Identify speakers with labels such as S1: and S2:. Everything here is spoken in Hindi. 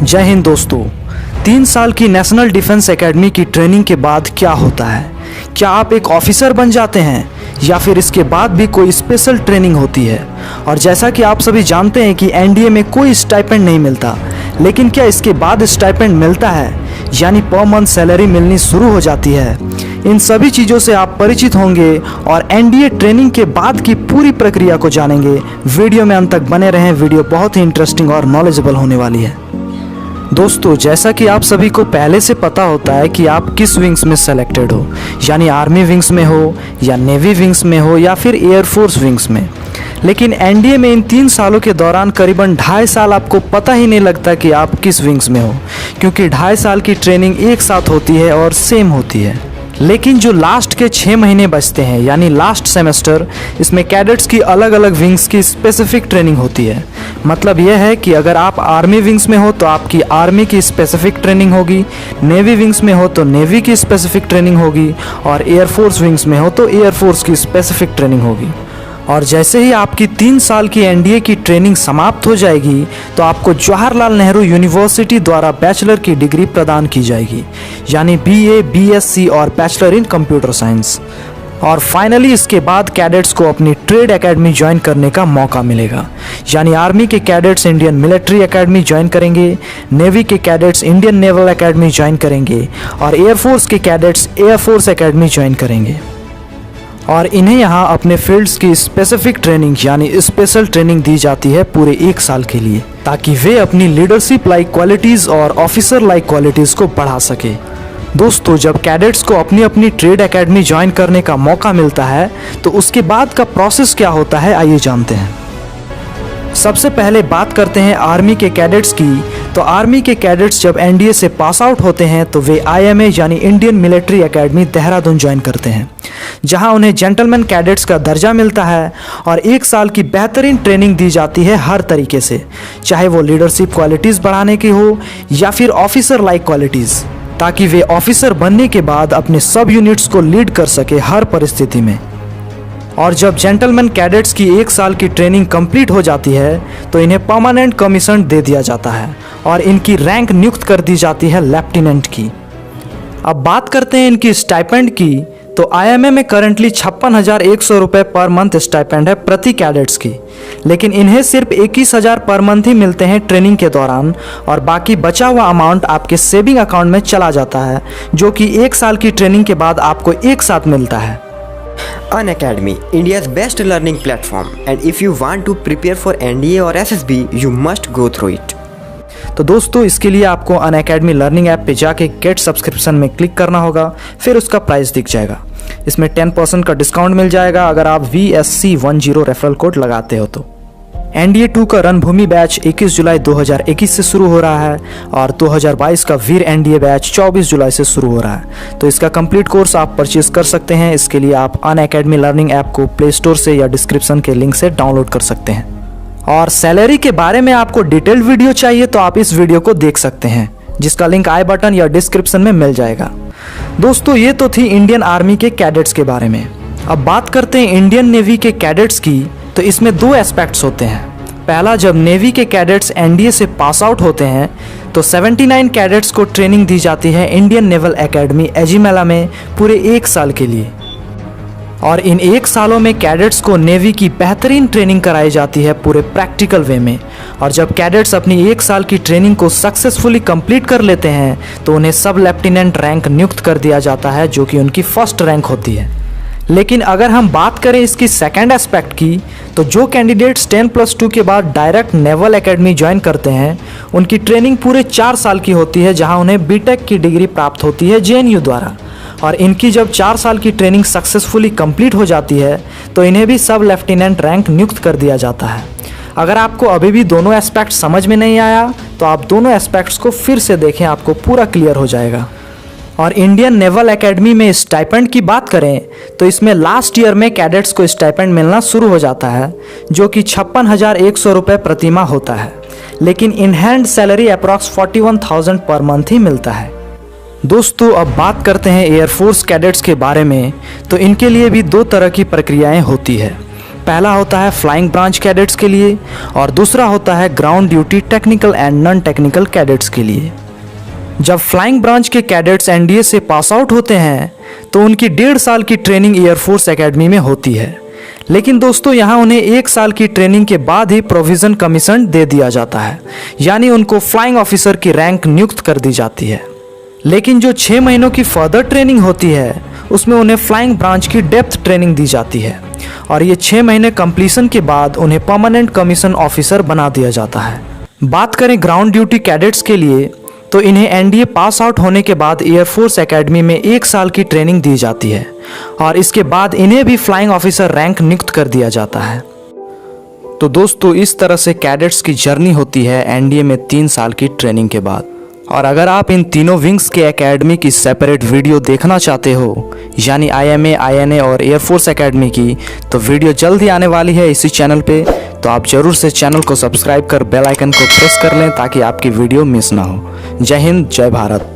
S1: जय हिंद दोस्तों। 3 साल की नेशनल डिफेंस एकेडमी की ट्रेनिंग के बाद क्या होता है? क्या आप एक ऑफिसर बन जाते हैं या फिर इसके बाद भी कोई स्पेशल ट्रेनिंग होती है? और जैसा कि आप सभी जानते हैं कि एनडीए में कोई स्टाइपेंड नहीं मिलता, लेकिन क्या इसके बाद स्टाइपेंड मिलता है, यानी पर मंथ सैलरी मिलनी शुरू हो जाती है? इन सभी चीज़ों से आप परिचित होंगे और एनडीए ट्रेनिंग के बाद की पूरी प्रक्रिया को जानेंगे। वीडियो में अंत तक बने रहें, वीडियो बहुत ही इंटरेस्टिंग और नॉलेजेबल होने वाली है। दोस्तों, जैसा कि आप सभी को पहले से पता होता है कि आप किस विंग्स में सेलेक्टेड हो, यानी आर्मी विंग्स में हो या नेवी विंग्स में हो या फिर एयरफोर्स विंग्स में। लेकिन एनडीए में इन 3 सालों के दौरान करीबन 2.5 साल आपको पता ही नहीं लगता कि आप किस विंग्स में हो, क्योंकि 2.5 साल की ट्रेनिंग एक साथ होती है और सेम होती है। लेकिन जो लास्ट के 6 महीने बचते हैं, यानी लास्ट सेमेस्टर, इसमें कैडेट्स की अलग अलग विंग्स की स्पेसिफिक ट्रेनिंग होती है। मतलब यह है कि अगर आप आर्मी विंग्स में हो तो आपकी आर्मी की स्पेसिफिक ट्रेनिंग होगी, नेवी विंग्स में हो तो नेवी की स्पेसिफिक ट्रेनिंग होगी और एयरफोर्स विंग्स में हो तो एयरफोर्स की स्पेसिफिक ट्रेनिंग होगी। और जैसे ही आपकी 3 साल की एनडीए की ट्रेनिंग समाप्त हो जाएगी तो आपको जवाहरलाल नेहरू यूनिवर्सिटी द्वारा बैचलर की डिग्री प्रदान की जाएगी, यानी बीए, बीएससी और बैचलर इन कंप्यूटर साइंस। और फाइनली इसके बाद कैडेट्स को अपनी ट्रेड एकेडमी ज्वाइन करने का मौका मिलेगा, यानी आर्मी के cadets Indian military academy join करेंगे, नेवी के cadets Indian naval academy join करेंगे और एयरफोर्स के कैडेट्स एयरफोर्स एकेडमी ज्वाइन करेंगे। और इन्हें यहाँ अपने फील्ड्स की स्पेसिफिक ट्रेनिंग यानी स्पेशल ट्रेनिंग दी जाती है पूरे 1 साल के लिए, ताकि वे अपनी लीडरशिप लाइक क्वालिटीज़ और ऑफिसर लाइक क्वालिटीज़ को बढ़ा सके। दोस्तों, जब कैडेट्स को अपनी अपनी ट्रेड एकेडमी ज्वाइन करने का मौका मिलता है तो उसके बाद का प्रोसेस क्या होता है, आइए जानते हैं। सबसे पहले बात करते हैं आर्मी के कैडेट्स की। तो आर्मी के कैडेट्स जब एनडीए से पास आउट होते हैं तो वे आईएमए यानी Indian military academy Dehradun join करते हैं, जहां उन्हें जेंटलमैन कैडेट्स का दर्जा मिलता है और 1 साल की बेहतरीन ट्रेनिंग दी जाती है हर तरीके से, चाहे वो लीडरशिप क्वालिटीज़ बढ़ाने की हो या फिर ऑफिसर लाइक क्वालिटीज़, ताकि वे ऑफिसर बनने के बाद अपने सब यूनिट्स को लीड कर सके हर परिस्थिति में। और जब जेंटलमैन कैडेट्स की 1 साल की ट्रेनिंग कंप्लीट हो जाती है तो इन्हें परमानेंट कमीशन दे दिया जाता है और इनकी रैंक नियुक्त कर दी जाती है लेफ्टिनेंट की। अब बात करते हैं इनकी स्टाइपेंड की। तो आईएमए में करंटली 56,100 रुपये पर मंथ स्टाइपेंड है प्रति कैडेट्स की, लेकिन इन्हें सिर्फ 21,000 पर मंथ ही मिलते हैं ट्रेनिंग के दौरान, और बाकी बचा हुआ अमाउंट आपके सेविंग अकाउंट में चला जाता है, जो कि 1 साल की ट्रेनिंग के बाद आपको एक साथ मिलता है।
S2: Unacademy, India's best learning platform, and if you want to prepare for NDA or SSB, you must go through it.
S1: तो दोस्तों, इसके लिए आपको अनअकैडमी लर्निंग ऐप पे जाके गेट सब्सक्रिप्शन में क्लिक करना होगा, फिर उसका प्राइस दिख जाएगा। इसमें 10% का डिस्काउंट मिल जाएगा अगर आप VSC10 रेफरल कोड लगाते हो तो। एनडीए 2 का रणभूमि बैच 21 जुलाई 2021 से शुरू हो रहा है और 2022 का वीर एनडीए बैच 24 जुलाई से शुरू हो रहा है। तो इसका कंप्लीट कोर्स आप परचेज कर सकते हैं। इसके लिए आप अनअकैडमी लर्निंग ऐप को प्ले स्टोर से या डिस्क्रिप्शन के लिंक से डाउनलोड कर सकते हैं। और सैलरी के बारे में आपको डिटेल्ड वीडियो चाहिए तो आप इस वीडियो को देख सकते हैं, जिसका लिंक आई बटन या डिस्क्रिप्शन में मिल जाएगा। दोस्तों, ये तो थी इंडियन आर्मी के कैडेट्स के बारे में। अब बात करते हैं इंडियन नेवी के कैडेट्स की। तो इसमें 2 एस्पेक्ट्स होते हैं। पहला, जब नेवी के कैडेट्स एनडीए से पास आउट होते हैं तो 79 कैडेट्स को ट्रेनिंग दी जाती है इंडियन नेवल एकेडमी एजिमेला में पूरे 1 साल के लिए। और इन 1 सालों में कैडेट्स को नेवी की बेहतरीन ट्रेनिंग कराई जाती है पूरे प्रैक्टिकल वे में। और जब कैडेट्स अपनी 1 साल की ट्रेनिंग को सक्सेसफुली कंप्लीट कर लेते हैं तो उन्हें सब लेफ्टिनेंट रैंक नियुक्त कर दिया जाता है, जो कि उनकी फर्स्ट रैंक होती है। लेकिन अगर हम बात करें इसकी सेकंड एस्पेक्ट की, तो जो कैंडिडेट्स 10+2 के बाद डायरेक्ट नेवल एकेडमी ज्वाइन करते हैं उनकी ट्रेनिंग पूरे 4 साल की होती है, जहां उन्हें बीटेक की डिग्री प्राप्त होती है जेएनयू द्वारा। और इनकी जब 4 साल की ट्रेनिंग सक्सेसफुली कंप्लीट हो जाती है तो इन्हें भी सब लेफ्टिनेंट रैंक नियुक्त कर दिया जाता है। अगर आपको अभी भी दोनों एस्पेक्ट समझ में नहीं आया तो आप दोनों एस्पेक्ट्स को फिर से देखें, आपको पूरा क्लियर हो जाएगा। और इंडियन नेवल एकेडमी में स्टाइपेंड की बात करें तो इसमें लास्ट ईयर में कैडेट्स को स्टाइपेंड मिलना शुरू हो जाता है, जो कि 56,100 रुपये प्रति माह होता है, लेकिन in hand salary approx 41,000 per month ही मिलता है। दोस्तों, अब बात करते हैं एयरफोर्स कैडेट्स के बारे में। तो इनके लिए भी 2 तरह की प्रक्रियाएं होती है। पहला होता है फ्लाइंग ब्रांच कैडेट्स के लिए और दूसरा होता है ground duty technical and non technical cadets के लिए। जब फ्लाइंग ब्रांच के कैडेट्स एनडीए से पास आउट होते हैं तो उनकी 1.5 साल की ट्रेनिंग एयरफोर्स एकेडमी में होती है, लेकिन दोस्तों यहाँ उन्हें 1 साल की ट्रेनिंग के बाद ही प्रोविजन कमीशन दे दिया जाता है, यानी उनको फ्लाइंग ऑफिसर की रैंक नियुक्त कर दी जाती है। लेकिन जो 6 महीनों की फर्दर ट्रेनिंग होती है उसमें उन्हें फ्लाइंग ब्रांच की डेप्थ ट्रेनिंग दी जाती है और ये 6 महीने कंप्लीशन के बाद उन्हें परमानेंट कमीशन ऑफिसर बना दिया जाता है। बात करें ग्राउंड ड्यूटी कैडेट्स के लिए तो इन्हें एनडीए पास आउट होने के बाद एयरफोर्स एकेडमी में 1 साल की ट्रेनिंग दी जाती है और इसके बाद इन्हें भी फ्लाइंग ऑफिसर रैंक नियुक्त कर दिया जाता है। तो दोस्तों इस तरह से कैडेट्स की जर्नी होती है एनडीए में 3 साल की ट्रेनिंग के बाद। और अगर आप इन तीनों विंग्स के एकेडमी की सेपरेट वीडियो देखना चाहते हो, यानी आईएमए, आईएनए और एयरफोर्स एकेडमी की, तो वीडियो जल्द ही आने वाली है इसी चैनल पे। तो आप जरूर से चैनल को सब्सक्राइब कर बेल आइकन को प्रेस कर लें ताकि आपकी वीडियो मिस ना हो। जय हिंद, जय भारत।